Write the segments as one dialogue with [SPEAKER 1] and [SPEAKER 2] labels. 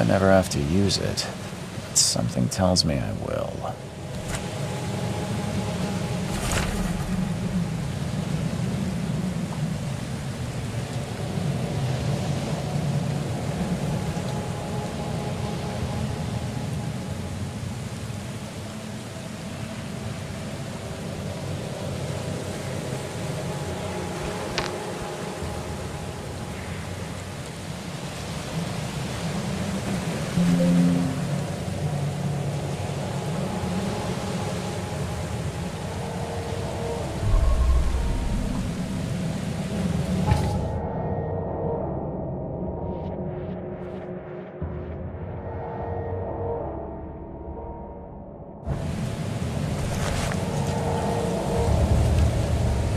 [SPEAKER 1] never have to use it, but something tells me I will.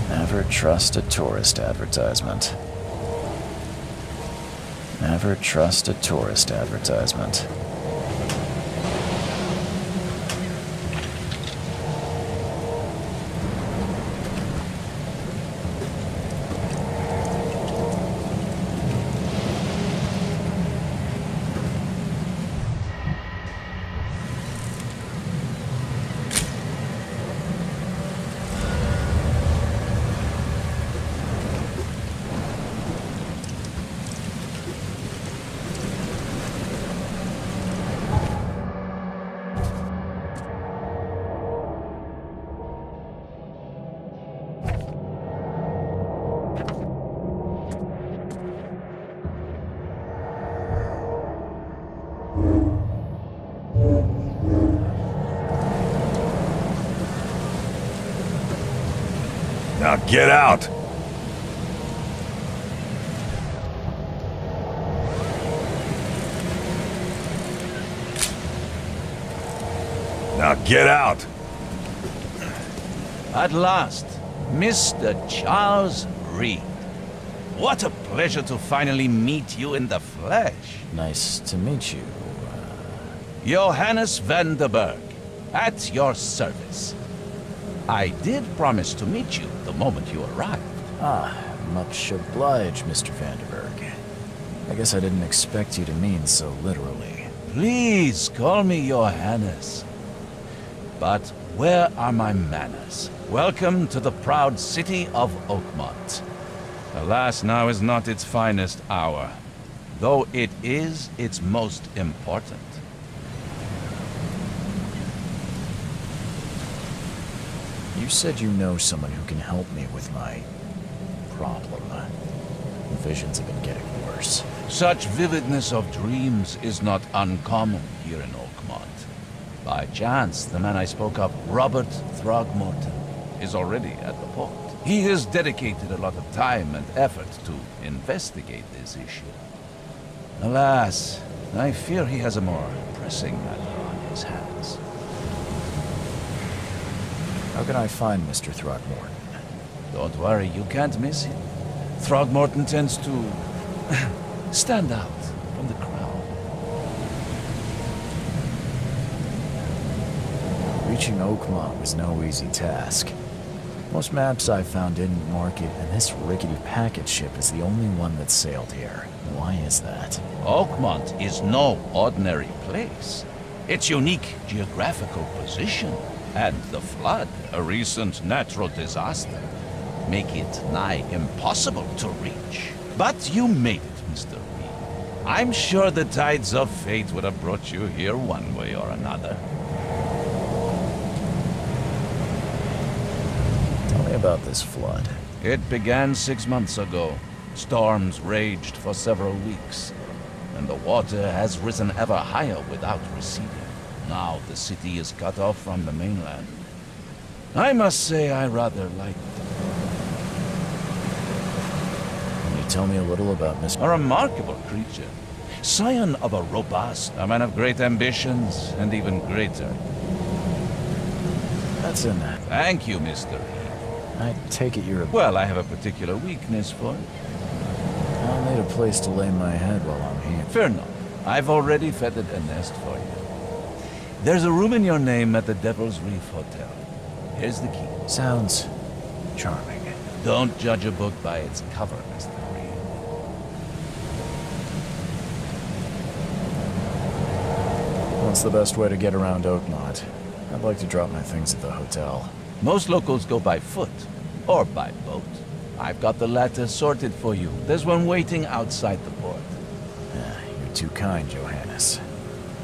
[SPEAKER 1] Never trust a tourist advertisement. Never trust a tourist advertisement.
[SPEAKER 2] Now get out! Now get out!
[SPEAKER 3] At last, Mr. Charles Reed. What a pleasure to finally meet you in the flesh.
[SPEAKER 1] Nice to meet you.
[SPEAKER 3] Johannes van der Berg, at your service. I did promise to meet you the moment you arrived.
[SPEAKER 1] Much obliged, Mr. Vanderberg. I guess I didn't expect you to mean so literally.
[SPEAKER 3] Please call me Johannes. But where are my manners? Welcome to the proud city of Oakmont. Alas, now is not its finest hour, though it is its most important.
[SPEAKER 1] You said you know someone who can help me with my problem. The visions have been getting worse.
[SPEAKER 3] Such vividness of dreams is not uncommon here in Oakmont. By chance, the man I spoke of, Robert Throgmorton, is already at the port. He has dedicated a lot of time and effort to investigate this issue. Alas, I fear he has a more pressing matter on his hands.
[SPEAKER 1] How can I find Mr. Throgmorton?
[SPEAKER 3] Don't worry, you can't miss him. Throgmorton tends to stand out from the crowd.
[SPEAKER 1] Reaching Oakmont was no easy task. Most maps I've found didn't mark it, and this rickety packet ship is the only one that sailed here. Why is that?
[SPEAKER 3] Oakmont is no ordinary place. Its unique geographical position and the flood, a recent natural disaster, make it nigh impossible to reach. But you made it, Mr. Reed. I'm sure the tides of fate would have brought you here one way or another.
[SPEAKER 1] Tell me about this flood.
[SPEAKER 3] It began 6 months ago. Storms raged for several weeks, and the water has risen ever higher without receding. Now the city is cut off from the mainland. I must say I rather like it.
[SPEAKER 1] Can you tell me a little about Mr.
[SPEAKER 3] A remarkable creature. Scion of a robust, a man of great ambitions, and even greater.
[SPEAKER 1] That's in that.
[SPEAKER 3] Thank you, Mr. Reed.
[SPEAKER 1] I take it you're a...
[SPEAKER 3] Well, I have a particular weakness for it.
[SPEAKER 1] I'll need a place to lay my head while I'm here.
[SPEAKER 3] Fear not. I've already feathered a nest for you. There's a room in your name at the Devil's Reef Hotel. Here's the key.
[SPEAKER 1] Sounds charming.
[SPEAKER 3] Don't judge a book by its cover, Mr. Reed.
[SPEAKER 1] What's the best way to get around Oakmont? I'd like to drop my things at the hotel.
[SPEAKER 3] Most locals go by foot or by boat. I've got the latter sorted for you. There's one waiting outside the port.
[SPEAKER 1] You're too kind, Johannes.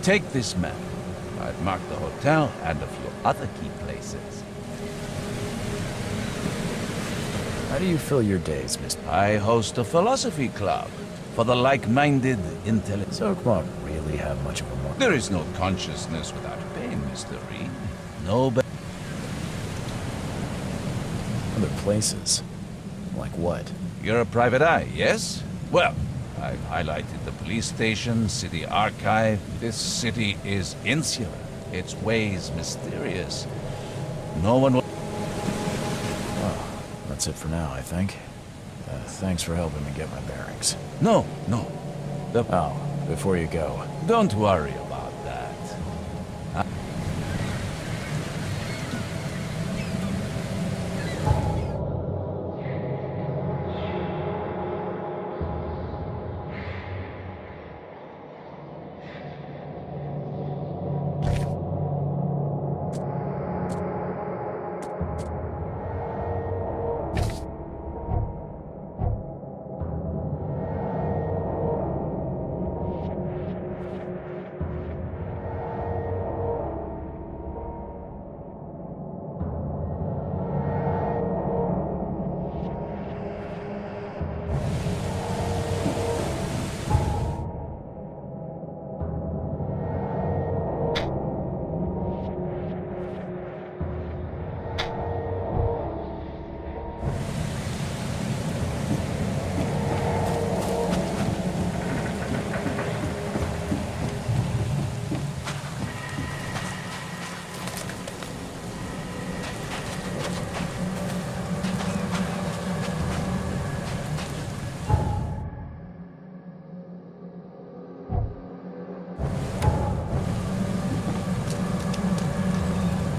[SPEAKER 3] Take this map. I've marked the hotel and a few other key places.
[SPEAKER 1] How do you fill your days, Mr.
[SPEAKER 3] I host a philosophy club for the like-minded intelligent.
[SPEAKER 1] Does Oakmont really have much of a moral?
[SPEAKER 3] There is no consciousness without pain, Mr. Reed. No, but
[SPEAKER 1] Other places? Like what?
[SPEAKER 3] you're a private eye, yes? Well, I've highlighted the police station, city archive. This city is insular. Its ways mysterious. No one will...
[SPEAKER 1] That's it for now, I think. Thanks for helping me get my bearings.
[SPEAKER 3] No.
[SPEAKER 1] Oh, before you go,
[SPEAKER 3] Don't worry about that.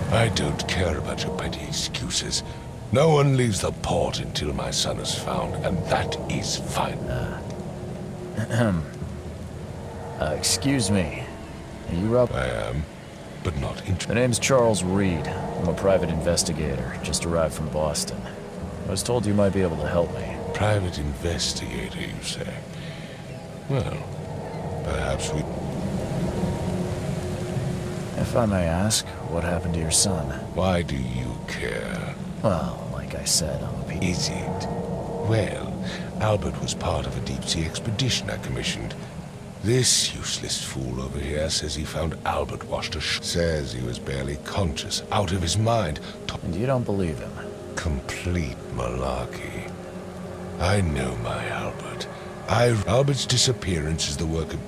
[SPEAKER 4] I don't care about your petty excuses. No one leaves the port until my son is found, and that is fine.
[SPEAKER 1] excuse me. Are you Rob?
[SPEAKER 4] I am, but not
[SPEAKER 1] The
[SPEAKER 4] interested.
[SPEAKER 1] name's Charles Reed. I'm a private investigator, just arrived from Boston. I was told you might be able to help me.
[SPEAKER 4] Private investigator, you say? Well, perhaps we...
[SPEAKER 1] If I may ask, what happened to your son?
[SPEAKER 4] Why do you care?
[SPEAKER 1] Well, like I said, I'm a
[SPEAKER 4] Is it? Well, Albert was part of a deep-sea expedition I commissioned. This useless fool over here says he found Albert washed ashore. Says he was barely conscious, out of his mind.
[SPEAKER 1] And you don't believe him?
[SPEAKER 4] Complete malarkey. I know my Albert. Albert's disappearance is the work of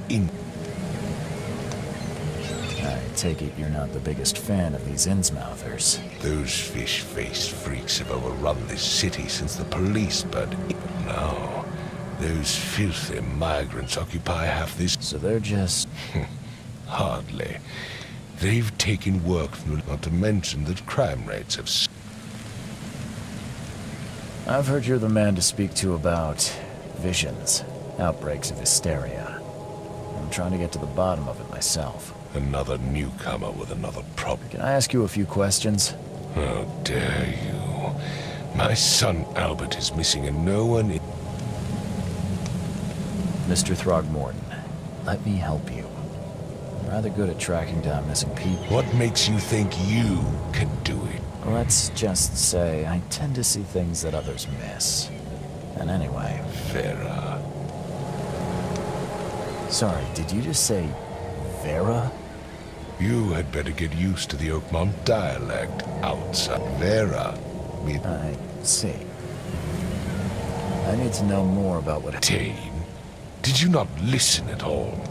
[SPEAKER 1] I take it you're not the biggest fan of these Innsmouthers.
[SPEAKER 4] Those fish-faced freaks have overrun this city since the police, but now those filthy migrants occupy half this.
[SPEAKER 1] So they're just...
[SPEAKER 4] Hardly. They've taken work from the... Not to mention that crime rates have...
[SPEAKER 1] I've heard you're the man to speak to about visions, outbreaks of hysteria. I'm trying to get to the bottom of it myself.
[SPEAKER 4] Another newcomer with another problem.
[SPEAKER 1] Can I ask you a few questions?
[SPEAKER 4] How dare you? My son Albert is missing and no one...
[SPEAKER 1] Mr. Throgmorton, let me help you. I'm rather good at tracking down missing people.
[SPEAKER 4] What makes you think you can do it?
[SPEAKER 1] Let's just say I tend to see things that others miss. And anyway...
[SPEAKER 4] Vera.
[SPEAKER 1] Sorry, did you just say Vera?
[SPEAKER 4] You had better get used to the Oakmont dialect outside. Vera.
[SPEAKER 1] I see. I need to know more about what...
[SPEAKER 4] Dane, did you not listen at all?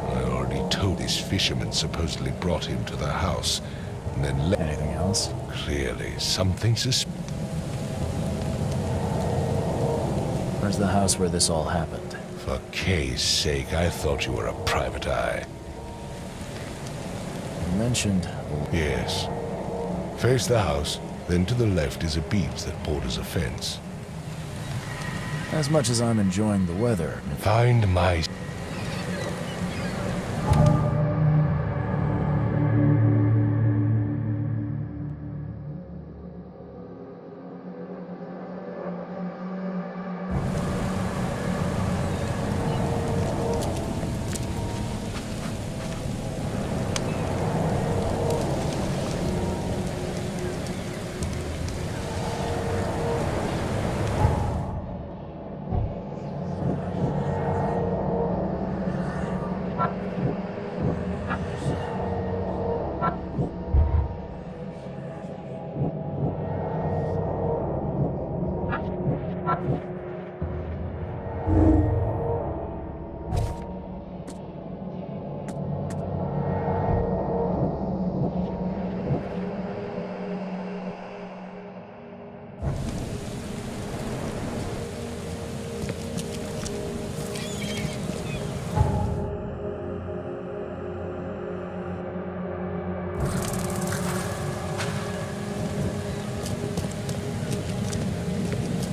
[SPEAKER 4] I already told this fisherman supposedly brought him to the house, and then left.
[SPEAKER 1] Anything else?
[SPEAKER 4] Clearly, something suspicious.
[SPEAKER 1] Where's the house where this all happened?
[SPEAKER 4] For Kay's sake, I thought you were a private eye.
[SPEAKER 1] You mentioned...
[SPEAKER 4] Yes. Face the house, then to the left is a beach that borders a fence.
[SPEAKER 1] As much as I'm enjoying the weather...
[SPEAKER 4] Find my...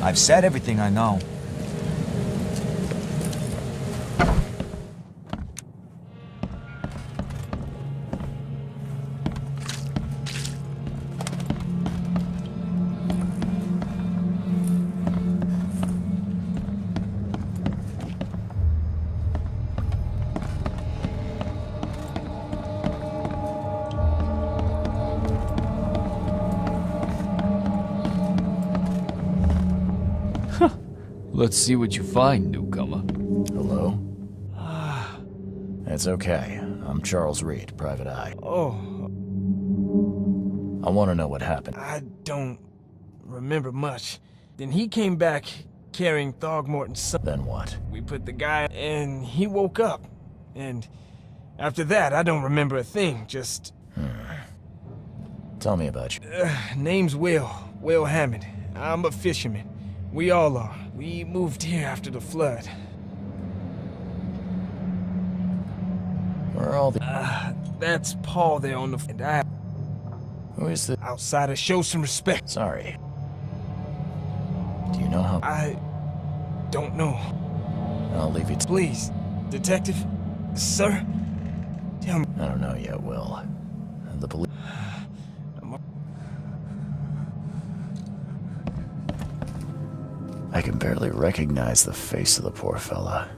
[SPEAKER 5] I've said everything I know.
[SPEAKER 6] Let's see what you find, newcomer.
[SPEAKER 1] Hello? It's okay. I'm Charles Reed, Private Eye.
[SPEAKER 7] Oh,
[SPEAKER 1] I want to know what happened.
[SPEAKER 7] I don't remember much. Then he came back carrying Throgmorton's son.
[SPEAKER 1] Then what?
[SPEAKER 7] We put the guy, and he woke up. And after that, I don't remember a thing. Just,
[SPEAKER 1] Tell me about you.
[SPEAKER 7] name's Will Hammond. I'm a fisherman. We all are. We moved here after the flood.
[SPEAKER 1] Where are all the...
[SPEAKER 7] That's Paul there on the... And I,
[SPEAKER 1] Who is the...
[SPEAKER 7] outsider, show some respect.
[SPEAKER 1] Sorry. Do you know how...
[SPEAKER 7] I don't know.
[SPEAKER 1] I'll leave you to...
[SPEAKER 7] Please, detective, sir, tell me.
[SPEAKER 1] I don't know yet, Will. The police... I can barely recognize the face of the poor fella.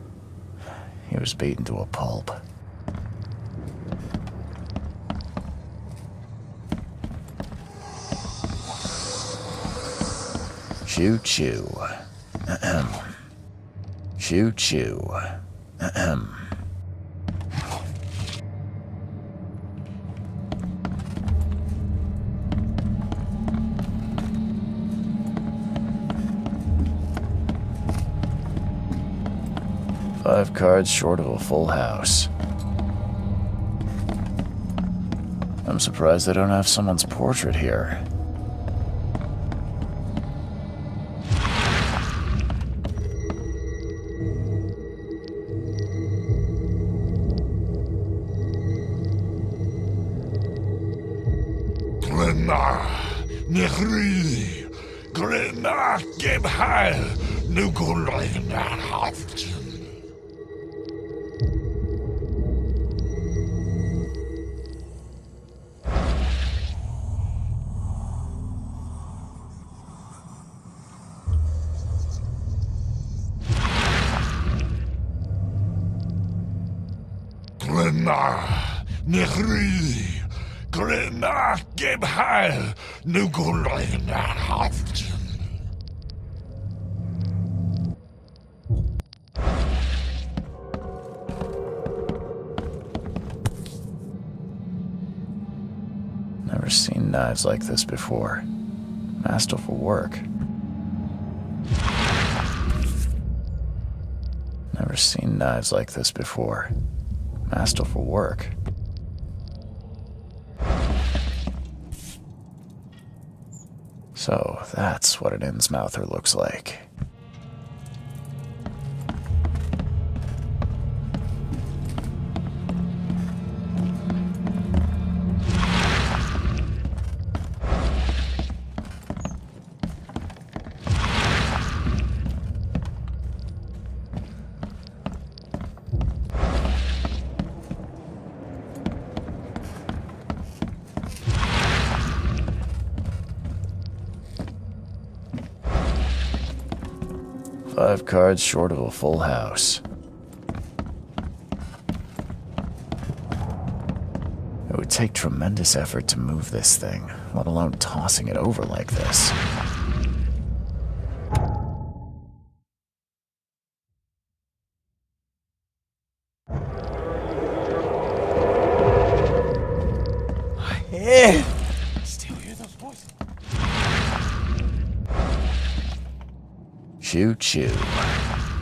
[SPEAKER 1] He was beaten to a pulp. Choo choo. Ahem. Choo choo. Ahem. Five cards short of a full house. I'm surprised they don't have someone's portrait here. Never seen knives like this before. Masterful work. Never seen knives like this before. Masterful work. So, that's what an Innsmouther looks like. Five cards short of a full house. It would take tremendous effort to move this thing, let alone tossing it over like this.
[SPEAKER 7] Yeah. Still hear those voices.
[SPEAKER 1] Choo choo.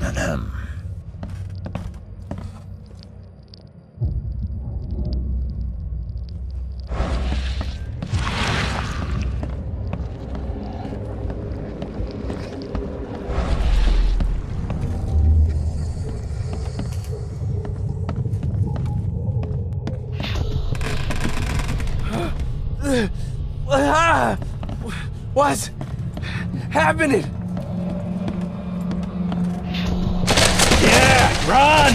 [SPEAKER 1] Ahem.
[SPEAKER 7] What's happening?
[SPEAKER 2] Run!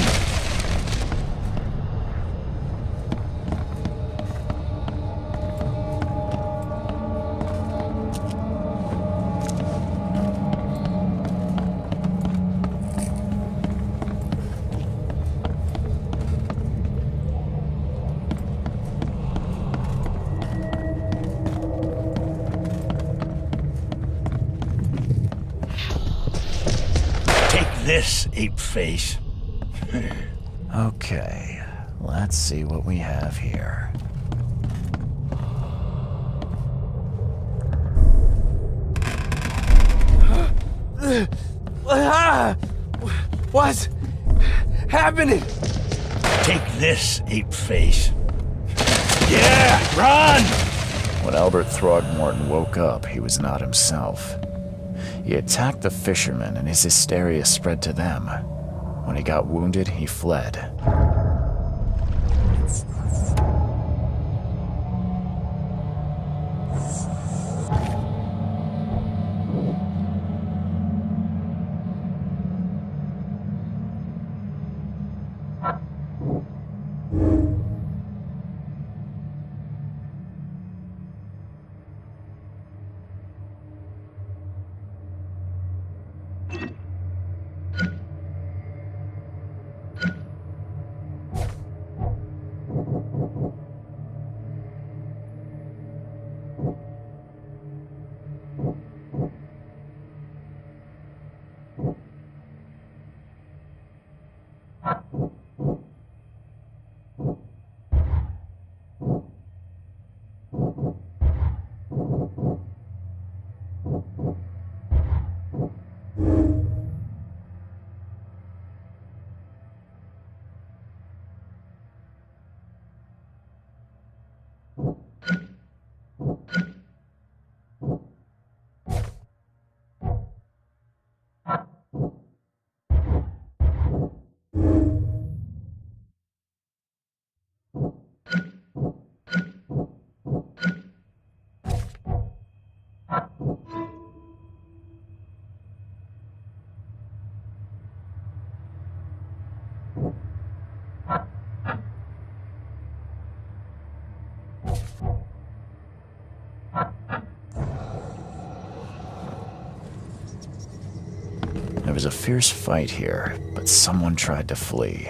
[SPEAKER 2] This, ape face.
[SPEAKER 1] Okay, let's see what we have here.
[SPEAKER 7] What's happening?
[SPEAKER 2] Take this, ape face. Yeah, run!
[SPEAKER 1] When Albert Throgmorton woke up, he was not himself. He attacked the fishermen and his hysteria spread to them. When he got wounded, he fled. There was a fierce fight here, but someone tried to flee.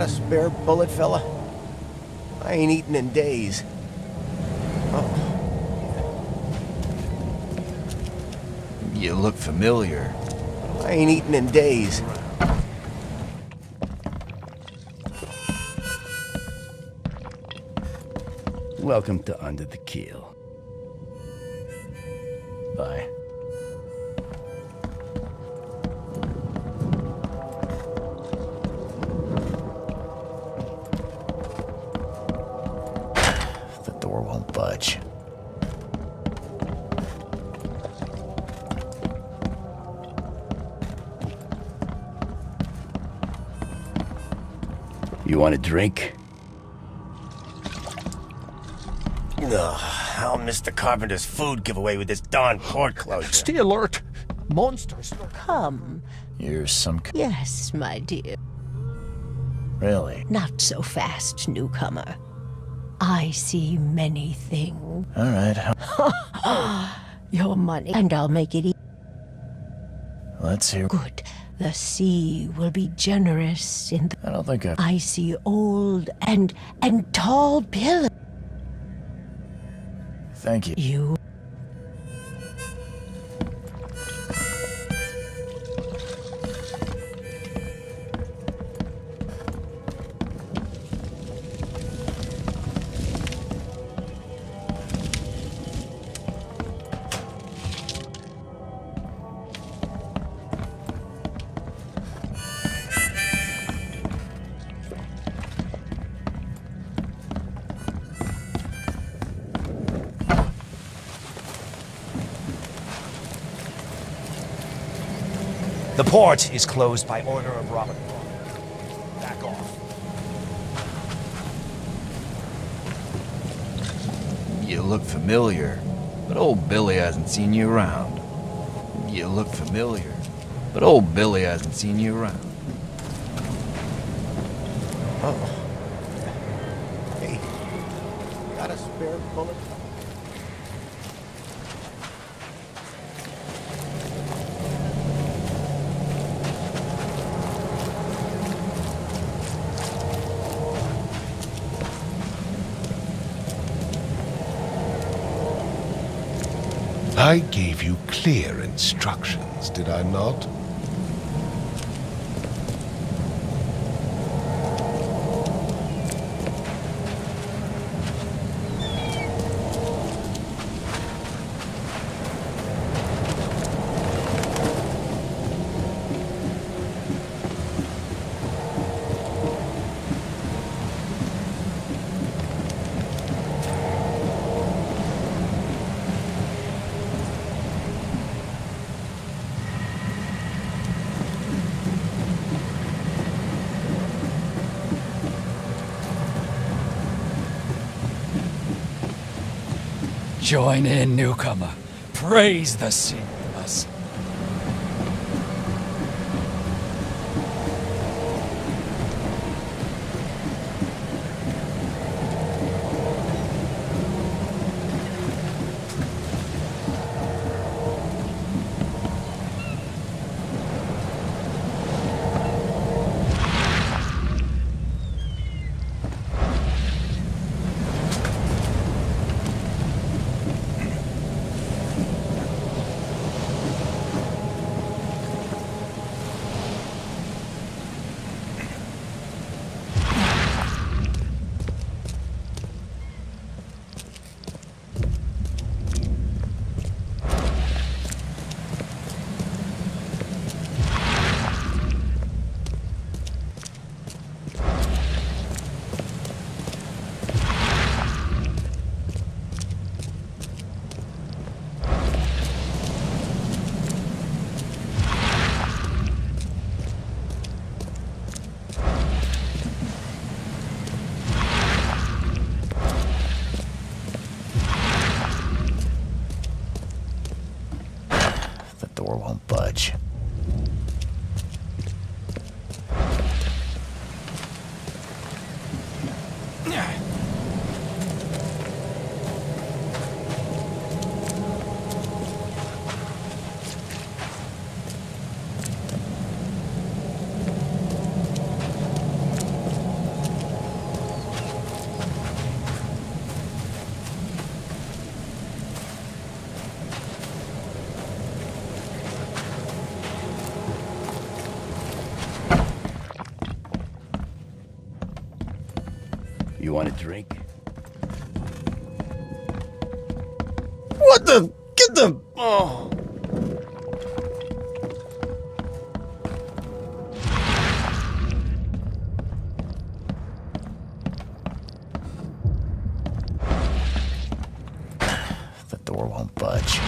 [SPEAKER 5] Got a spare bullet, fella? I ain't eaten in days. Oh.
[SPEAKER 1] You look familiar.
[SPEAKER 5] I ain't eaten in days.
[SPEAKER 2] Welcome to Under the Keel.
[SPEAKER 1] Bye. The door won't budge.
[SPEAKER 2] You want a drink?
[SPEAKER 5] Ugh, I'll miss the carpenter's food giveaway with this darn port closure.
[SPEAKER 8] Stay alert! Monsters!
[SPEAKER 9] Come.
[SPEAKER 1] You're some...
[SPEAKER 9] Yes, my dear.
[SPEAKER 1] Really?
[SPEAKER 9] Not so fast, newcomer. I see many things.
[SPEAKER 1] All right.
[SPEAKER 9] Your money, and I'll make it
[SPEAKER 1] Let's hear...
[SPEAKER 9] good. The sea will be generous in the...
[SPEAKER 1] I don't think
[SPEAKER 9] I see old and tall pillars.
[SPEAKER 1] Thank you.
[SPEAKER 9] You...
[SPEAKER 10] The port is closed by order of Robert. Back off.
[SPEAKER 1] You look familiar, but old Billy hasn't seen you around. You look familiar, but old Billy hasn't seen you around.
[SPEAKER 5] Oh. Hey, got a spare bullet?
[SPEAKER 4] I gave you clear instructions, did I not?
[SPEAKER 6] Join in, newcomer. Praise the sea with us.
[SPEAKER 1] door won't budge.
[SPEAKER 2] You want a drink?
[SPEAKER 5] What the? Get the... Oh.
[SPEAKER 1] The door won't budge.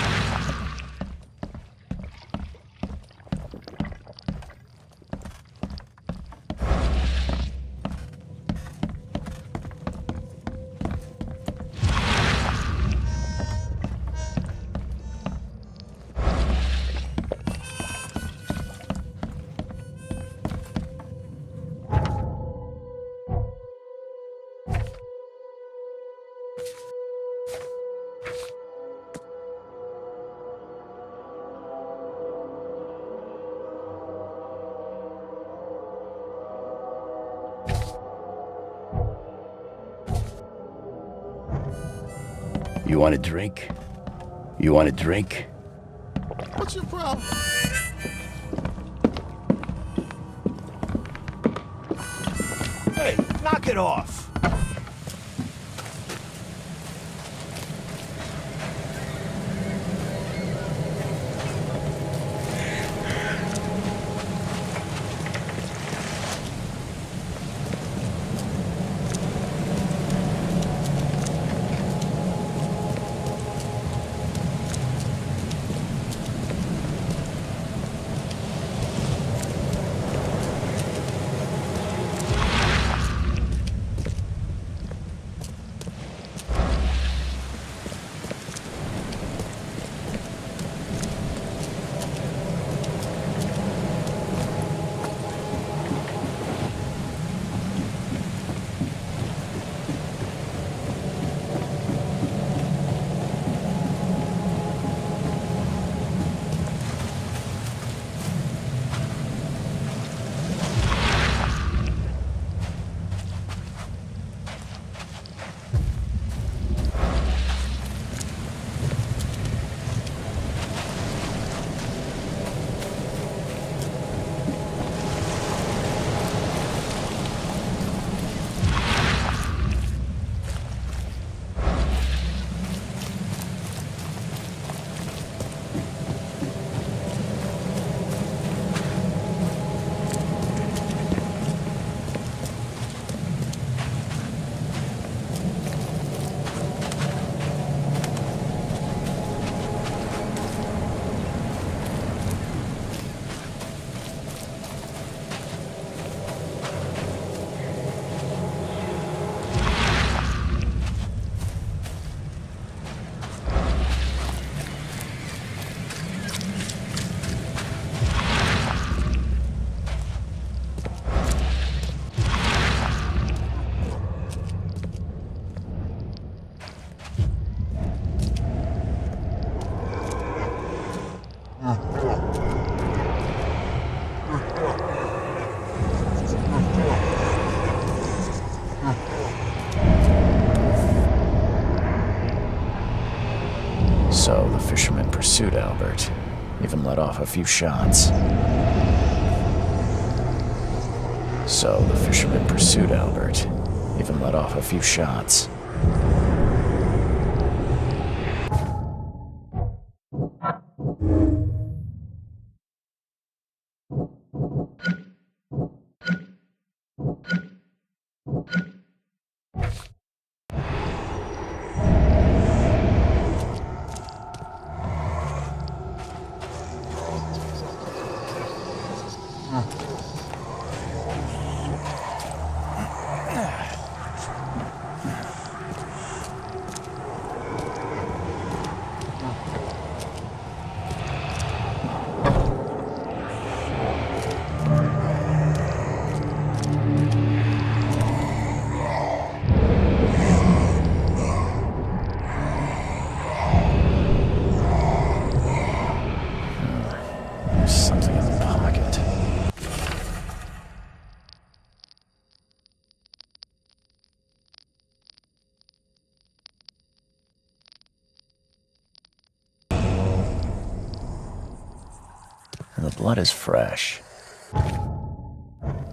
[SPEAKER 2] You want a drink? You want a drink?
[SPEAKER 8] What's your problem?
[SPEAKER 10] Hey, knock it off.
[SPEAKER 1] So the fisherman pursued Albert, even let off a few shots. So the fisherman pursued Albert, even let off a few shots. Something in the pocket. And the blood is fresh.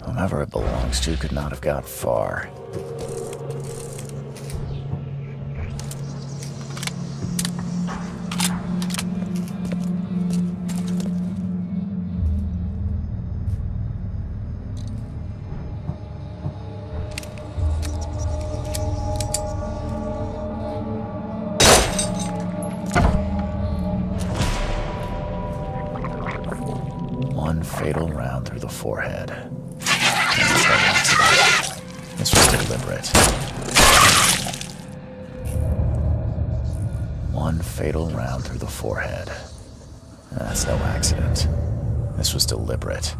[SPEAKER 1] Whomever it belongs to could not have got far. fatal round through the forehead. This was deliberate. One fatal round through the forehead. That's no accident. This was deliberate.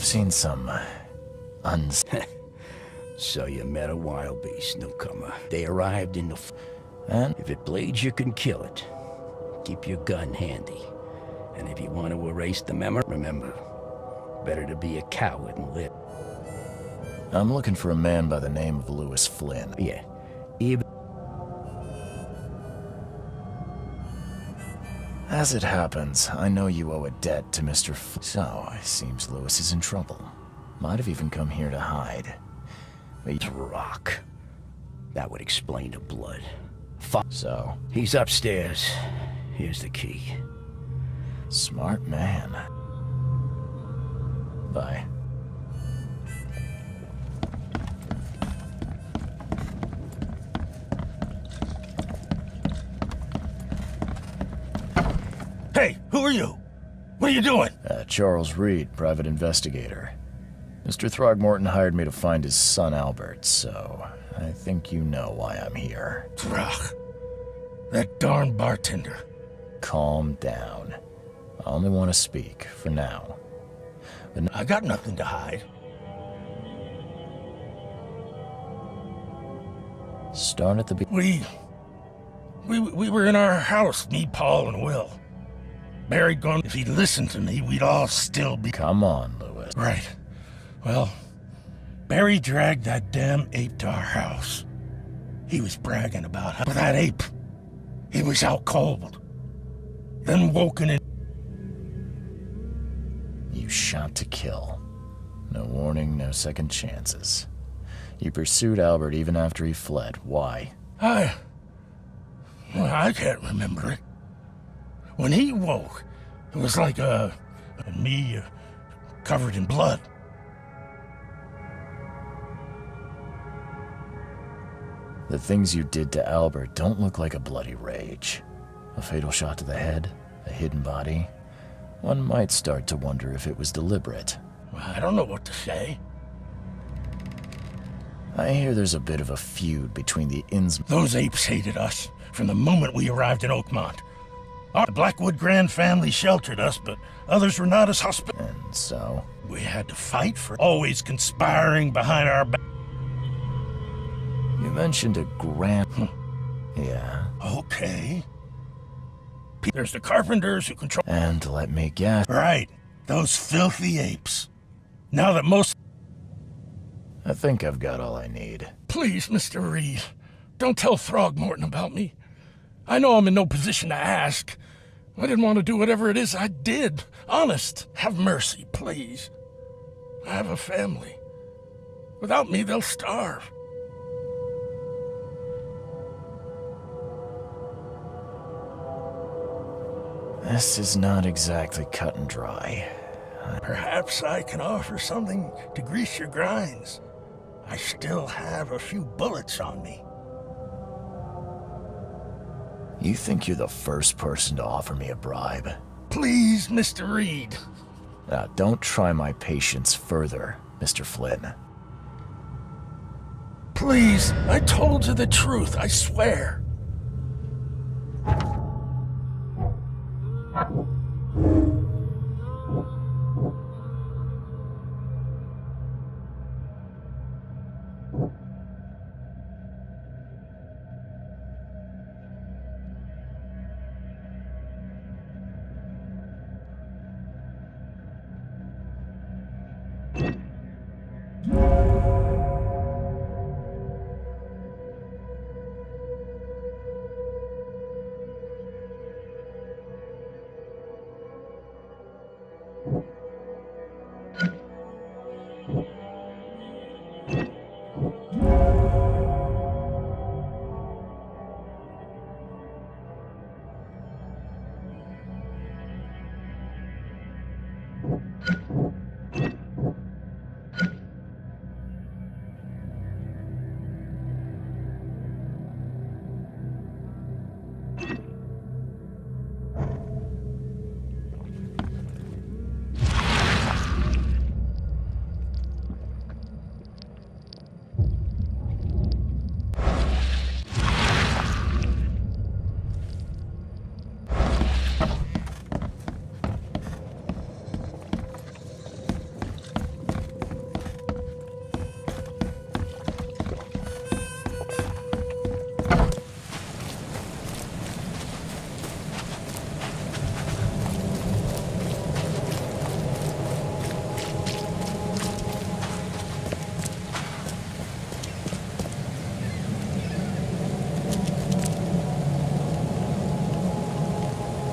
[SPEAKER 1] I've seen some
[SPEAKER 2] So you met a wild beast, newcomer. They arrived in the
[SPEAKER 1] and
[SPEAKER 2] if it bleeds, you can kill it. Keep your gun handy. And if you want to erase the memory, remember, better to be a coward and live.
[SPEAKER 1] I'm looking for a man by the name of Lewis Flynn.
[SPEAKER 2] Yeah, even...
[SPEAKER 1] As it happens, I know you owe a debt to Mr. So, it seems Lewis is in trouble. Might have even come here to hide.
[SPEAKER 2] It's rock. That would explain the blood.
[SPEAKER 1] So,
[SPEAKER 2] He's upstairs. Here's the key.
[SPEAKER 1] smart man. Bye.
[SPEAKER 10] Hey, who are you? What are you doing?
[SPEAKER 1] Charles Reed, private investigator. Mr. Throgmorton hired me to find his son Albert, so I think you know why I'm here.
[SPEAKER 10] Throg. That darn bartender.
[SPEAKER 1] Calm down. I only want to speak, for now. But
[SPEAKER 10] I got nothing to hide.
[SPEAKER 1] start at the beginning.
[SPEAKER 10] We were in our house, me, Paul, and Will. Barry gone. If he'd listened to me, we'd all still be...
[SPEAKER 1] Come on, Lewis.
[SPEAKER 10] Right. Well, Barry dragged that damn ape to our house. He was bragging about how that ape, he was out cold. Then woken in...
[SPEAKER 1] You shot to kill. No warning, no second chances. You pursued Albert even after he fled. Why?
[SPEAKER 10] I can't remember it. When he woke, it was like me covered in blood.
[SPEAKER 1] The things you did to Albert don't look like a bloody rage. A fatal shot to the head, a hidden body. One might start to wonder if it was deliberate.
[SPEAKER 10] I don't know what to say.
[SPEAKER 1] I hear there's a bit of a feud between the
[SPEAKER 10] Those apes hated us from the moment we arrived in Oakmont. Our Blackwood Grand family sheltered us, but others were not as hospitable.
[SPEAKER 1] And so?
[SPEAKER 10] We had to fight for always conspiring behind our back.
[SPEAKER 1] You mentioned a grand... Yeah.
[SPEAKER 10] Okay. There's the carpenters who control...
[SPEAKER 1] And let me guess...
[SPEAKER 10] Right. Those filthy apes. Now that most...
[SPEAKER 1] I think I've got all I need.
[SPEAKER 10] Please, Mr. Reed, don't tell Throgmorton about me. I know I'm in no position to ask. I didn't want to do whatever it is I did. Honest, have mercy, please. I have a family. Without me, they'll starve.
[SPEAKER 1] This is not exactly cut and dry.
[SPEAKER 10] Perhaps I can offer something to grease your grinds. I still have a few bullets on me.
[SPEAKER 1] You think you're the first person to offer me a bribe?
[SPEAKER 10] Please, Mr. Reed.
[SPEAKER 1] Now, don't try my patience further, Mr. Flynn.
[SPEAKER 10] Please, I told you the truth, I swear.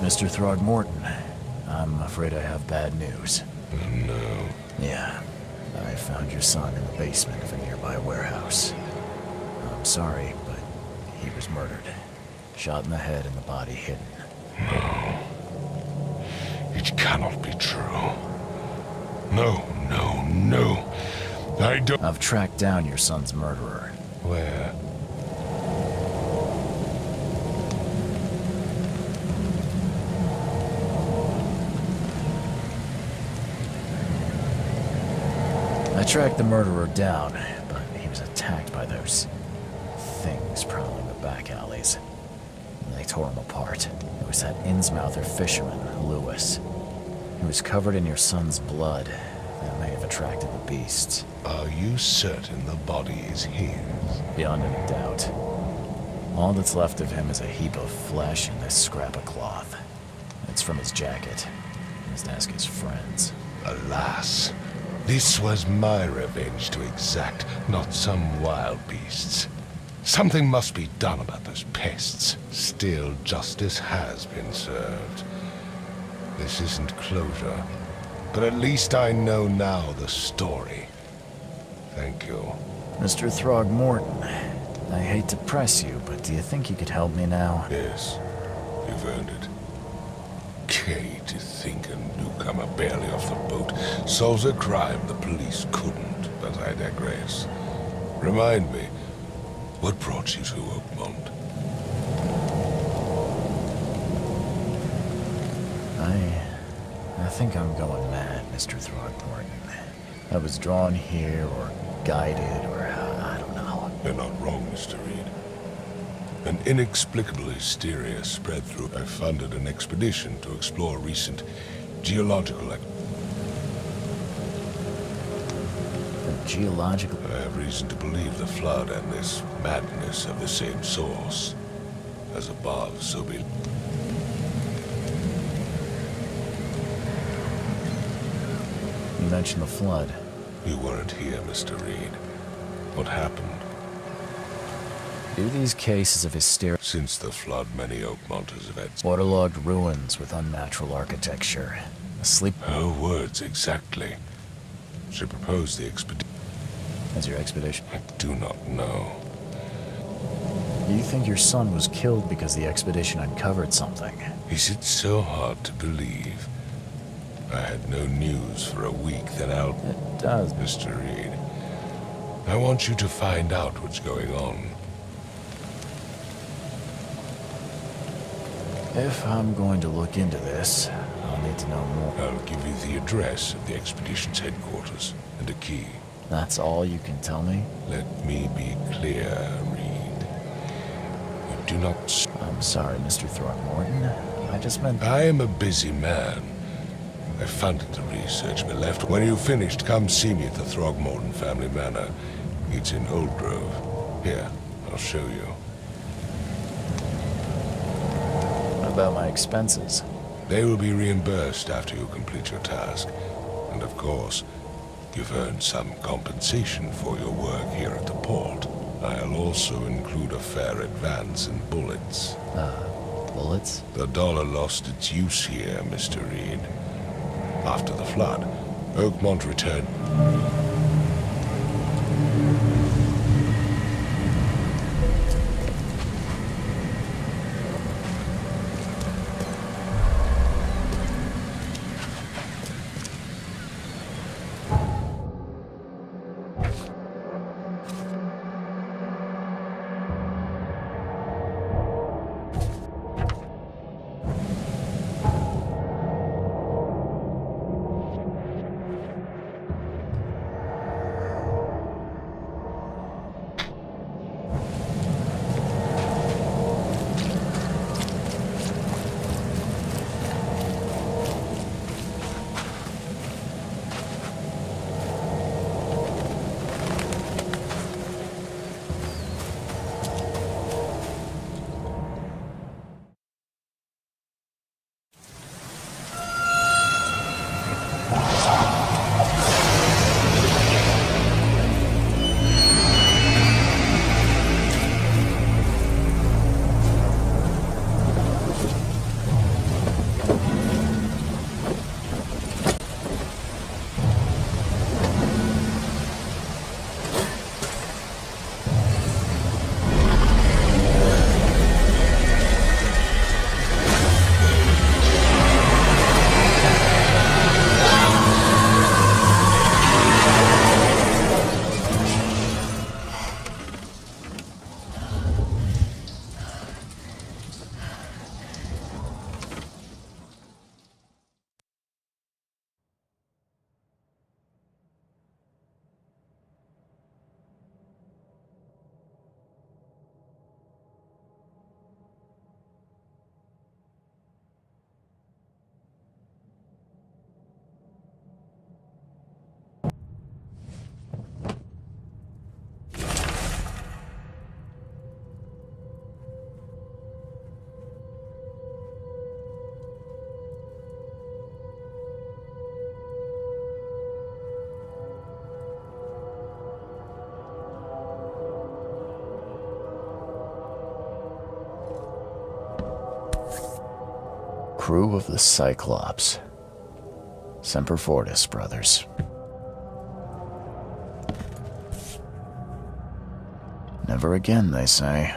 [SPEAKER 1] Mr. Throgmorton, I'm afraid I have bad news.
[SPEAKER 4] Oh, no.
[SPEAKER 1] Yeah, I found your son in the basement of a nearby warehouse. I'm sorry, but he was murdered. Shot in the head and the body hidden.
[SPEAKER 4] No. It cannot be true. No, no, no. I don't...
[SPEAKER 1] I've tracked down your son's murderer.
[SPEAKER 4] Where?
[SPEAKER 1] I tracked the murderer down, but he was attacked by those things prowling the back alleys. And they tore him apart. It was that Innsmouther fisherman, Lewis. He was covered in your son's blood. That may have attracted the beasts.
[SPEAKER 4] Are you certain the body is his?
[SPEAKER 1] Beyond any doubt. All that's left of him is a heap of flesh and this scrap of cloth. It's from his jacket. He must ask his friends.
[SPEAKER 4] Alas. This was my revenge to exact, not some wild beast's. Something must be done about those pests. Still, justice has been served. This isn't closure, but at least I know now the story. Thank you.
[SPEAKER 1] Mr. Throgmorton, I hate to press you, but do you think you could help me now?
[SPEAKER 4] Yes, you've earned it. Okay, to think a newcomer barely off the boat solves a crime the police couldn't, but I digress. Remind me, What brought you to Oakmont?
[SPEAKER 1] I think I'm going mad, Mr. Throckmorton. I was drawn here, or guided, or I don't know.
[SPEAKER 4] You're not wrong, Mr. Reed. An inexplicable hysteria spread through. I funded an expedition to explore recent geological
[SPEAKER 1] Geological?
[SPEAKER 4] I have reason to believe the flood and this madness have the same source. As above, so be.
[SPEAKER 1] You mentioned the flood.
[SPEAKER 4] You weren't here, Mr. Reed. What happened?
[SPEAKER 1] Do these cases of hysteria...
[SPEAKER 4] Since the flood, many Oakmonters have had...
[SPEAKER 1] Waterlogged ruins with unnatural architecture. Asleep...
[SPEAKER 4] Her words, exactly. She proposed the expedition.
[SPEAKER 1] As your expedition?
[SPEAKER 4] I do not know.
[SPEAKER 1] You think your son was killed because the expedition uncovered something?
[SPEAKER 4] Is it so hard to believe? I had no news for a week, then
[SPEAKER 1] It does.
[SPEAKER 4] Mr. Reed, I want you to find out what's going on.
[SPEAKER 1] If I'm going to look into this, I'll need to know more.
[SPEAKER 4] I'll give you the address of the expedition's headquarters and a key.
[SPEAKER 1] That's all you can tell me?
[SPEAKER 4] Let me be clear, Reed. You do not...
[SPEAKER 1] I'm sorry, Mr. Throckmorton. I just meant...
[SPEAKER 4] I am a busy man. I funded the research and left. When you've finished, come see me at the Throgmorton family manor. It's in Old Grove. Here, I'll show you.
[SPEAKER 1] What about my expenses?
[SPEAKER 4] They will be reimbursed after you complete your task. And of course, you've earned some compensation for your work here at the port. I'll also include a fair advance in bullets.
[SPEAKER 1] Bullets?
[SPEAKER 4] The dollar lost its use here, Mr. Reed. After the flood, Oakmont returned.
[SPEAKER 1] Crew of the Cyclops. Semper Fortis, brothers. Never again, they say.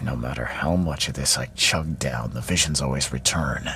[SPEAKER 1] No matter how much of this I chug down, the visions always return.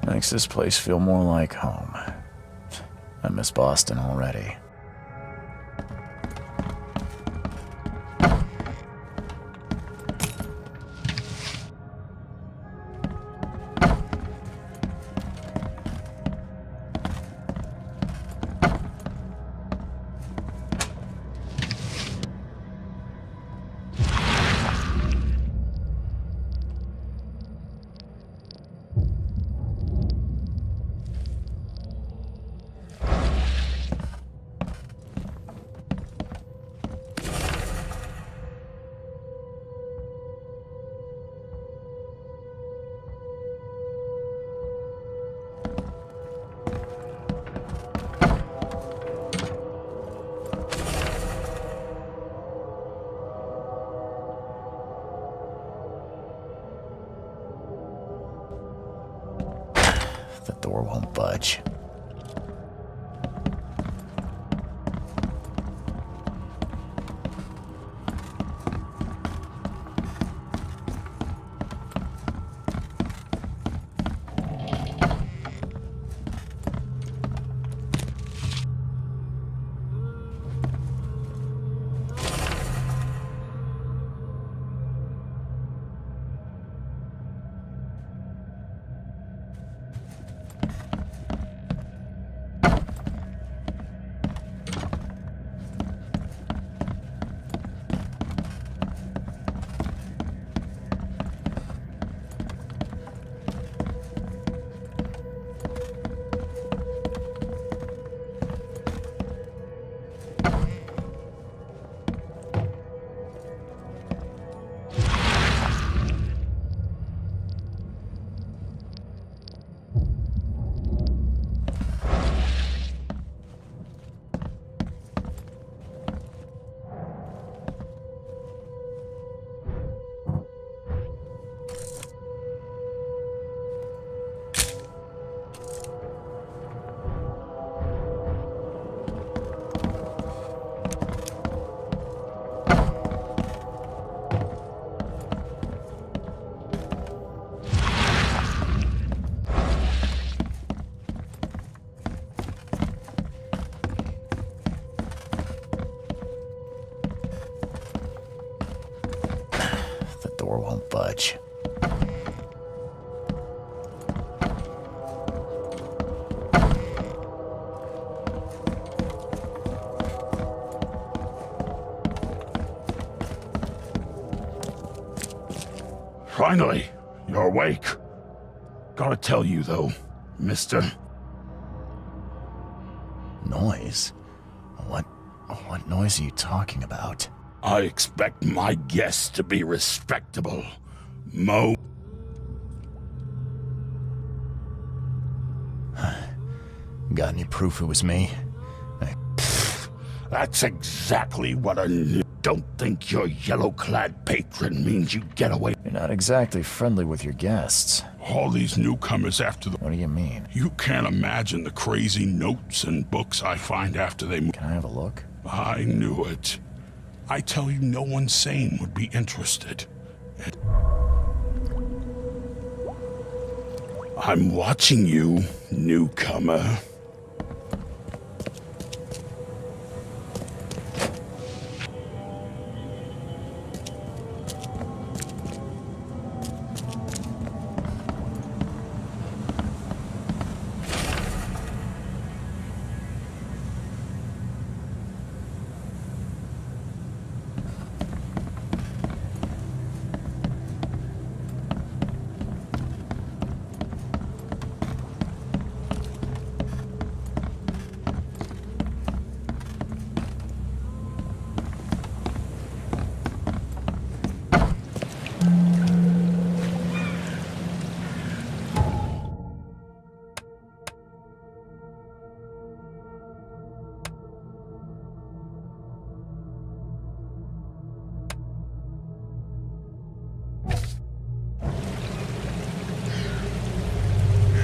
[SPEAKER 1] Makes this place feel more like home. I miss Boston already. The door won't budge. Door won't budge.
[SPEAKER 10] Finally, you're awake. Gotta tell you though, mister.
[SPEAKER 1] Noise? What noise are you talking about?
[SPEAKER 10] I expect my guests to be respectable. Mo.
[SPEAKER 1] Got any proof it was me?
[SPEAKER 10] That's exactly what I knew. Don't think your yellow-clad patron means you get away.
[SPEAKER 1] You're not exactly friendly with your guests.
[SPEAKER 10] All these newcomers after the...
[SPEAKER 1] What do you mean?
[SPEAKER 10] You can't imagine the crazy notes and books I find after they...
[SPEAKER 1] Can I have a look?
[SPEAKER 10] I knew it. I tell you, no one sane would be interested. I'm watching you, newcomer.